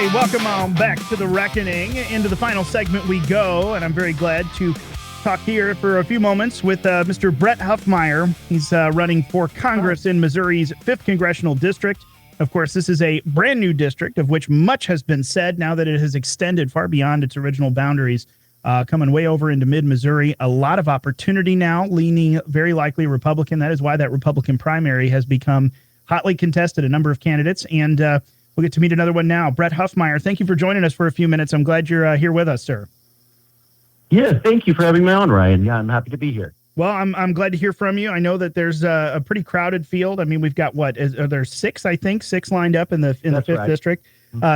Hey, welcome on back to The Reckoning. Into the final segment we go, and I'm very glad to talk here for a few moments with Mr. Brett Hueffmeier. He's running for Congress in Missouri's 5th Congressional District. Of course, this is a brand new district of which much has been said now that it has extended far beyond its original boundaries, coming way over into mid-Missouri. A lot of opportunity now, leaning very likely Republican. That is why that Republican primary has become hotly contested, a number of candidates, and we'll get to meet another one now. Brett Hueffmeier, thank you for joining us for a few minutes. I'm glad you're here with us, sir. Yeah, thank you for having me on, Ryan. Yeah, I'm happy to be here. Well, I'm glad to hear from you. I know that there's a pretty crowded field. I mean, we've got are there six lined up in the 5th district.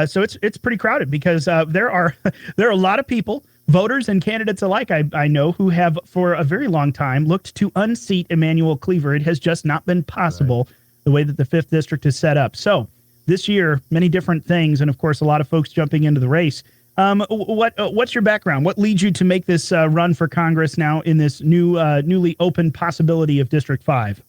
So it's pretty crowded because there are a lot of people, voters and candidates alike, I know, who have for a very long time looked to unseat Emanuel Cleaver. It has just not been possible the way that the 5th district is set up. So this year, many different things, and of course, a lot of folks jumping into the race. What's your background? What leads you to make this run for Congress now in this newly open possibility of District 5?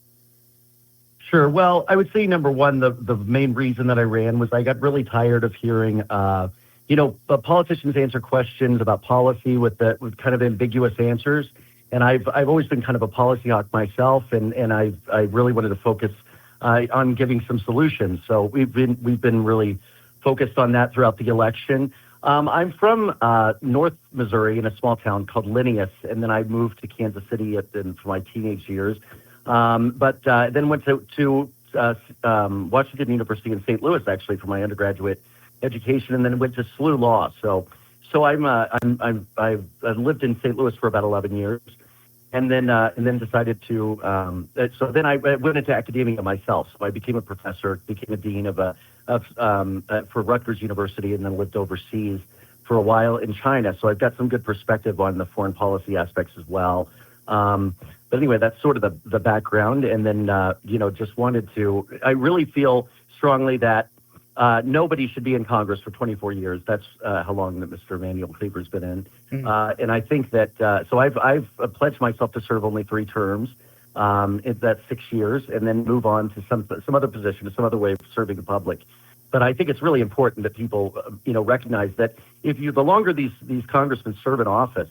Sure. Well, I would say number one, the main reason that I ran was I got really tired of hearing, politicians answer questions about policy with kind of ambiguous answers, and I've always been kind of a policy hawk myself, and I really wanted to focus on giving some solutions. So we've been really focused on that throughout the election. I'm from North Missouri in a small town called Linneus, and then I moved to Kansas City for my teenage years. But then went to Washington University in St. Louis actually for my undergraduate education, and then went to SLU Law. So I've lived in St. Louis for about 11 years, and then decided to. So then I went into academia myself. So I became a professor, became a dean for Rutgers University, and then lived overseas for a while in China. So I've got some good perspective on the foreign policy aspects as well. But anyway, that's sort of the background. And then, just wanted to, I really feel strongly that nobody should be in Congress for 24 years. That's how long that Mr. Emanuel Cleaver's been in. And I think that, so I've pledged myself to serve only 3 terms. That's 6 years, and then move on to some other position, some other way of serving the public. But I think it's really important that people, recognize that the longer these congressmen serve in office,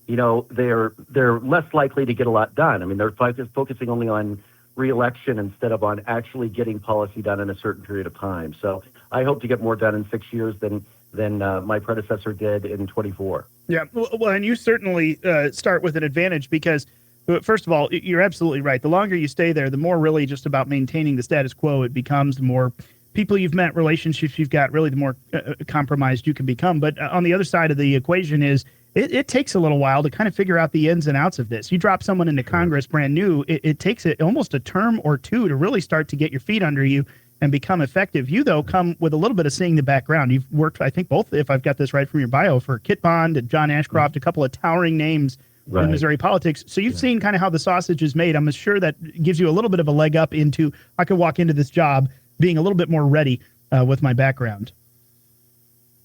they're less likely to get a lot done. I mean, they're focusing only on re-election instead of on actually getting policy done in a certain period of time. So I hope to get more done in 6 years than my predecessor did in 24. Yeah, well, and you certainly start with an advantage because, first of all, you're absolutely right. The longer you stay there, the more really just about maintaining the status quo it becomes, the more people you've met, relationships you've got, really the more compromised you can become. But on the other side of the equation is it takes a little while to kind of figure out the ins and outs of this. You drop someone into Congress brand new, it takes almost a term or two to really start to get your feet under you and become effective. You, though, come with a little bit of seeing the background. You've worked, I think, both, if I've got this right from your bio, for Kit Bond and John Ashcroft, a couple of towering names in Missouri politics. So you've seen kind of how the sausage is made. I'm sure that gives you a little bit of a leg up into, I could walk into this job being a little bit more ready with my background.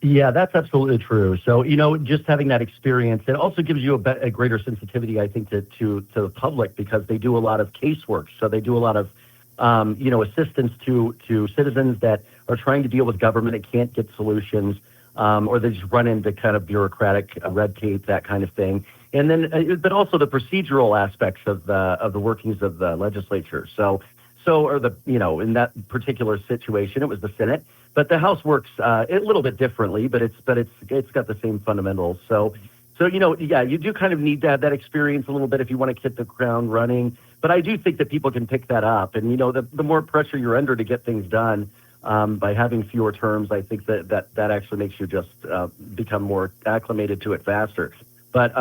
Yeah, that's absolutely true. So, just having that experience, it also gives you a greater sensitivity, I think, to the public, because they do a lot of casework. So they do a lot of, assistance to citizens that are trying to deal with government and can't get solutions, or they just run into kind of bureaucratic red tape, that kind of thing. And then, but also the procedural aspects of the workings of the legislature. In that particular situation, it was the Senate, but the House works a little bit differently, but it's got the same fundamentals. So you do kind of need to have that experience a little bit if you want to hit the ground running. But I do think that people can pick that up, and the more pressure you're under to get things done by having fewer terms, I think that actually makes you just become more acclimated to it faster. But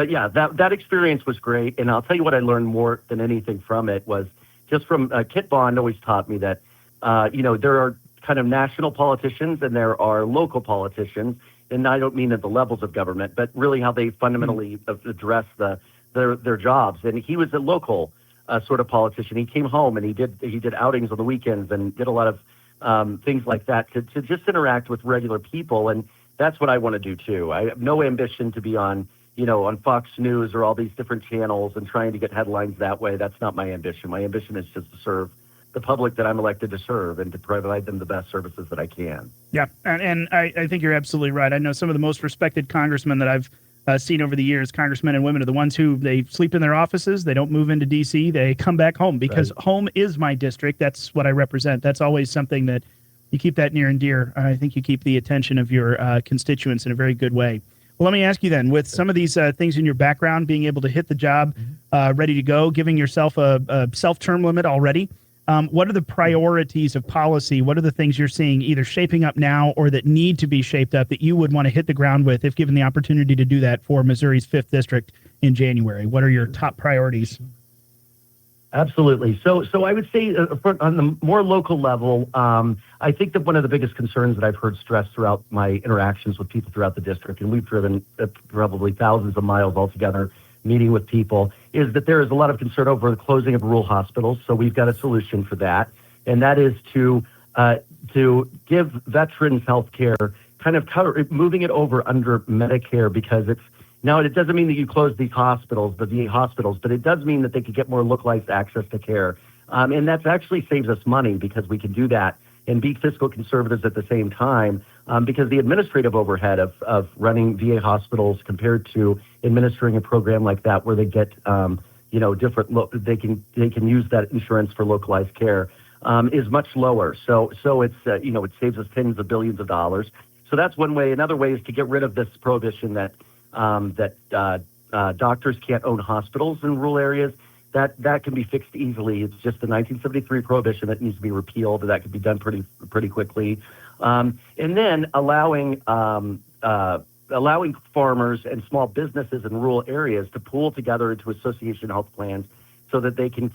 yeah, that experience was great, and I'll tell you what I learned more than anything from it was just from Kit Bond always taught me that there are kind of national politicians and there are local politicians, and I don't mean at the levels of government, but really how they fundamentally address their jobs. And he was a local sort of politician. He came home and he did outings on the weekends and did a lot of things like that to just interact with regular people. And that's what I want to do too. I have no ambition to be on Fox News or all these different channels and trying to get headlines that way. That's not my ambition. My ambition is just to serve the public that I'm elected to serve and to provide them the best services that I can. Yeah, and I think you're absolutely right. I know some of the most respected congressmen that I've seen over the years, congressmen and women, are the ones who they sleep in their offices. They don't move into D.C. They come back home because home is my district. That's what I represent. That's always something that you keep that near and dear. I think you keep the attention of your constituents in a very good way. Well, let me ask you then, with some of these things in your background, being able to hit the job, ready to go, giving yourself a self-term limit already, what are the priorities of policy? What are the things you're seeing either shaping up now or that need to be shaped up that you would want to hit the ground with if given the opportunity to do that for Missouri's 5th District in January? What are your top priorities? Absolutely. So I would say on the more local level, I think that one of the biggest concerns that I've heard stressed throughout my interactions with people throughout the district, and we've driven probably thousands of miles altogether meeting with people, is that there is a lot of concern over the closing of rural hospitals. So we've got a solution for that, and that is to give veterans health care, kind of moving it over under Medicare, because it's now, it doesn't mean that you close these hospitals, the VA hospitals, but it does mean that they could get more localized access to care. And that actually saves us money because we can do that and be fiscal conservatives at the same time, because the administrative overhead of running VA hospitals compared to administering a program like that where they get, different, they can use that insurance for localized care is much lower. So it's, it saves us tens of billions of dollars. So that's one way. Another way is to get rid of this prohibition that doctors can't own hospitals in rural areas. That can be fixed easily. It's just the 1973 prohibition that needs to be repealed, and that can be done pretty quickly. And then allowing farmers and small businesses in rural areas to pool together into association health plans, so that they can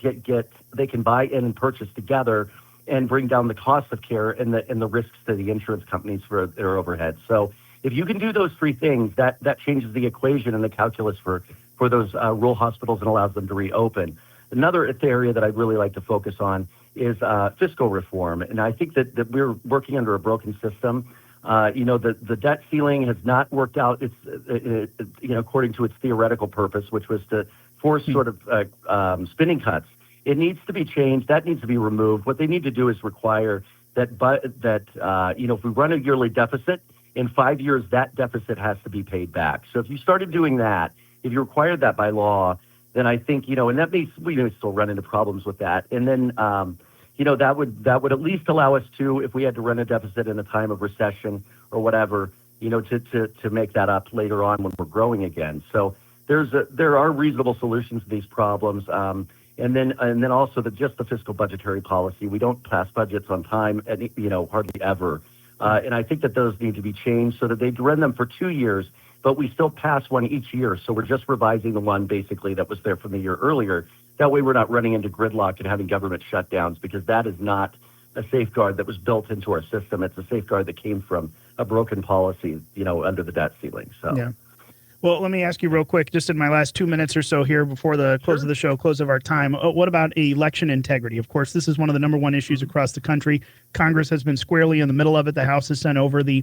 they can buy in and purchase together and bring down the cost of care and the risks to the insurance companies for their overhead. So if you can do those three things, that changes the equation and the calculus for those rural hospitals and allows them to reopen. Another area that I'd really like to focus on is fiscal reform. And I think that we're working under a broken system. The debt ceiling has not worked out according to its theoretical purpose, which was to force sort of spending cuts. It needs to be changed. That needs to be removed. What they need to do is require that if we run a yearly deficit, in 5 years, that deficit has to be paid back. So if you started doing that, if you required that by law, then I think, and that means we still run into problems with that. And then, that would at least allow us to, if we had to run a deficit in a time of recession or whatever, to make that up later on when we're growing again. So there are reasonable solutions to these problems. And then also just the fiscal budgetary policy. We don't pass budgets on time, hardly ever. And I think that those need to be changed so that they run them for 2 years, but we still pass one each year. So we're just revising the one basically that was there from the year earlier. That way we're not running into gridlock and having government shutdowns, because that is not a safeguard that was built into our system. It's a safeguard that came from a broken policy, under the debt ceiling. So. Yeah. Well, let me ask you real quick, just in my last 2 minutes or so here before the close of the show, close of our time, what about election integrity? Of course, this is one of the number one issues across the country. Congress has been squarely in the middle of it. The House has sent over the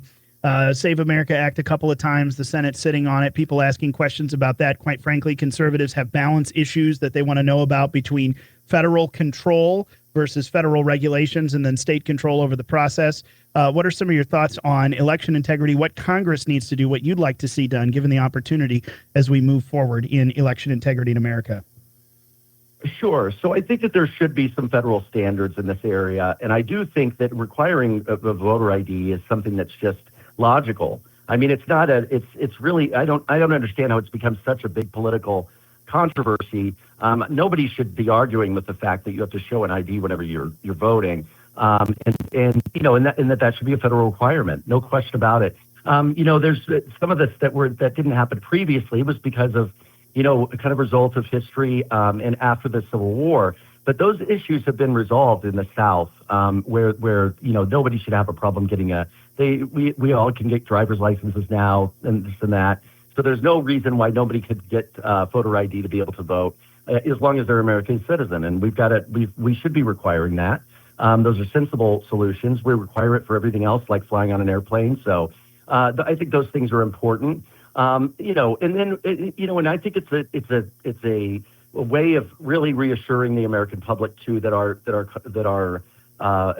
Save America Act a couple of times, the Senate sitting on it, people asking questions about that. Quite frankly, conservatives have balance issues that they want to know about between federal control versus federal regulations and then state control over the process. What are some of your thoughts on election integrity, what Congress needs to do, what you'd like to see done given the opportunity as we move forward in election integrity in America? Sure. So I think that there should be some federal standards in this area. And I do think that requiring a voter ID is something that's just logical. I mean, it's really, I don't understand how it's become such a big political controversy. Nobody should be arguing with the fact that you have to show an ID whenever you're voting. And that should be a federal requirement. No question about it. There's some of this that didn't happen previously. It was because of, kind of result of history, and after the Civil War. But those issues have been resolved in the South, where nobody should have a problem getting we all can get driver's licenses now and this and that. So there's no reason why nobody could get voter ID to be able to vote, as long as they're an American citizen. And we should be requiring that. Those are sensible solutions. We require it for everything else, like flying on an airplane. So I think those things are important. And I think it's a a way of really reassuring the American public too that our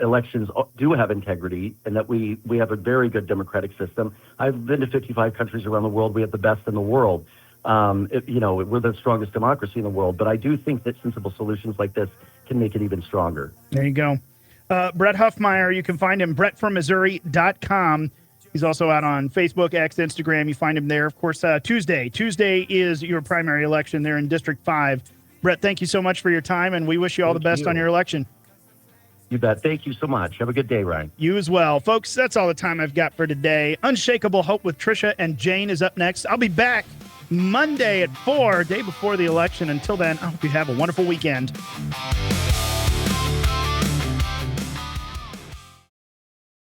elections do have integrity and that we have a very good democratic system. I've been to 55 countries around the world. We have the best in the world. We're the strongest democracy in the world. But I do think that sensible solutions like this can make it even stronger. There you go. Brett Hueffmeier, you can find him, brettfrommmissouri.com. He's also out on Facebook, X, Instagram. You find him there. Of course, Tuesday is your primary election there in District 5. Brett, thank you so much for your time, and we wish you all the best on your election. You bet. Thank you so much. Have a good day, Ryan. You as well. Folks, that's all the time I've got for today. Unshakable Hope with Trisha and Jane is up next. I'll be back Monday at 4, day before the election. Until then, I hope you have a wonderful weekend.